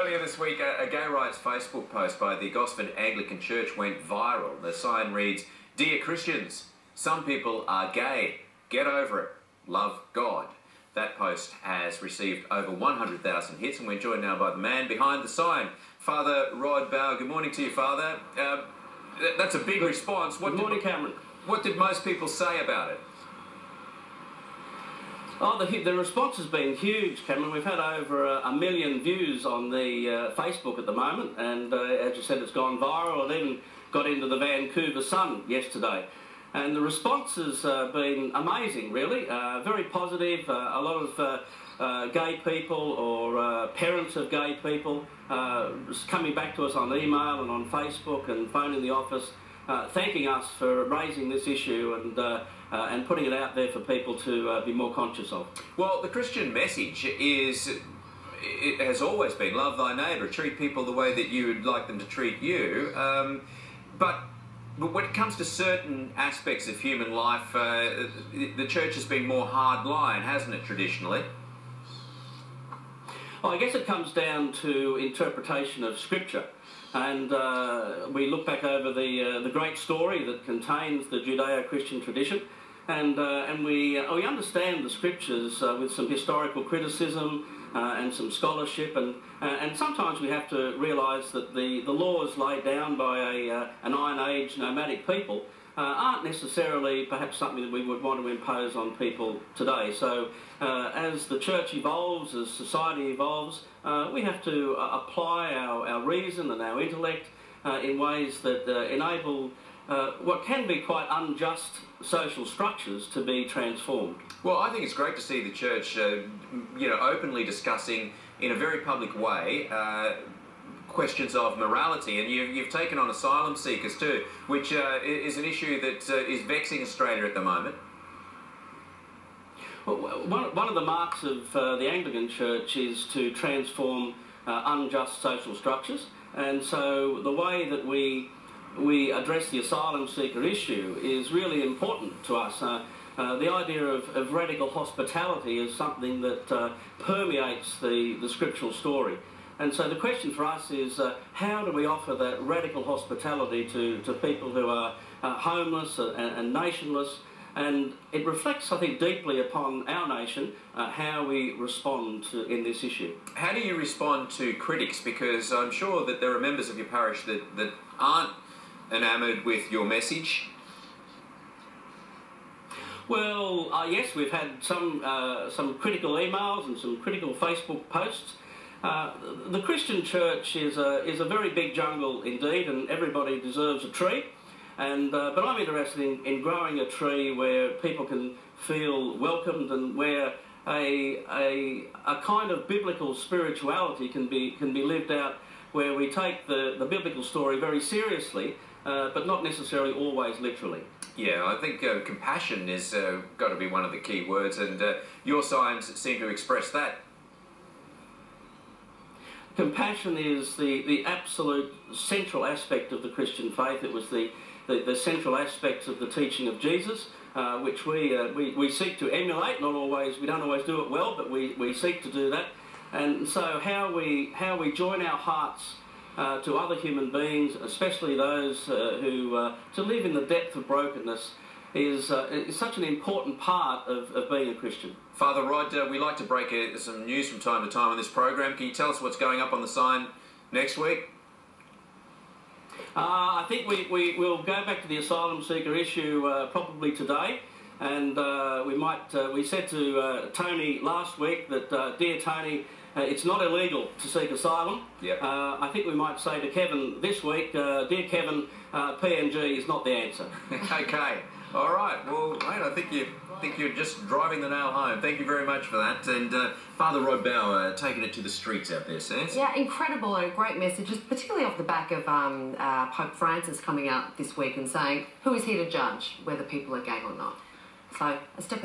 Earlier this week, a gay rights Facebook post by the Gosford Anglican Church went viral. The sign reads, "Dear Christians, some people are gay. Get over it. Love God." That post has received over 100,000 hits, and we're joined now by the man behind the sign, Father Rod Bauer. Good morning to you, Father. That's a big response. Good morning, Cameron. What did most people say about it? Oh, the response has been huge, Cameron. We've had over a million views on the Facebook at the moment, and as you said, it's gone viral. It even got into the Vancouver Sun yesterday. And the response has been amazing, really. Very positive. A lot of gay people or parents of gay people coming back to us on email and on Facebook and phoning the office, thanking us for raising this issue and putting it out there for people to be more conscious of. Well, the Christian message it has always been love thy neighbour, treat people the way that you would like them to treat you. But when it comes to certain aspects of human life, the church has been more hardline, hasn't it, traditionally? Well, I guess it comes down to interpretation of Scripture. And we look back over the great story that contains the Judeo-Christian tradition, and we understand the Scriptures with some historical criticism and some scholarship, and sometimes we have to realise that the laws laid down by an Iron Age nomadic people aren't necessarily perhaps something that we would want to impose on people today. So as the church evolves, as society evolves, we have to apply our reason and our intellect in ways that enable what can be quite unjust social structures to be transformed. Well, I think it's great to see the church, openly discussing in a very public way questions of morality, and you've taken on asylum seekers too, which is an issue that is vexing Australia at the moment. Well, one of the marks of the Anglican Church is to transform unjust social structures, and so the way that we address the asylum seeker issue is really important to us. The idea of radical hospitality is something that permeates the scriptural story. And so the question for us is, how do we offer that radical hospitality to people who are homeless and nationless? And it reflects, I think, deeply upon our nation, how we respond in this issue. How do you respond to critics? Because I'm sure that there are members of your parish that aren't enamoured with your message. Well, yes, we've had some critical emails and some critical Facebook posts. The Christian church is a very big jungle indeed, and everybody deserves a tree. But I'm interested in growing a tree where people can feel welcomed, and where a kind of biblical spirituality can be lived out, where we take the biblical story very seriously, but not necessarily always literally. Yeah, I think compassion is got to be one of the key words, and your signs seem to express that. Compassion is the absolute central aspect of the Christian faith. It was the central aspect of the teaching of Jesus, which we seek to emulate. We don't always do it well, but we seek to do that. And so how we join our hearts to other human beings, especially those who to live in the depth of brokenness, is such an important part of being a Christian. Father Rod, we like to break some news from time to time on this program. Can you tell us what's going up on the sign next week? I think we'll go back to the asylum seeker issue probably today, and we said to Tony last week that, dear Tony, it's not illegal to seek asylum. Yep. I think we might say to Kevin this week, dear Kevin, PNG is not the answer. Okay. All right. Well, mate, I think you're just driving the nail home. Thank you very much for that. And Father Rod Bauer, taking it to the streets out there, Sans. Yeah, incredible and great messages, particularly off the back of Pope Francis coming out this week and saying, who is here to judge whether people are gay or not? So a step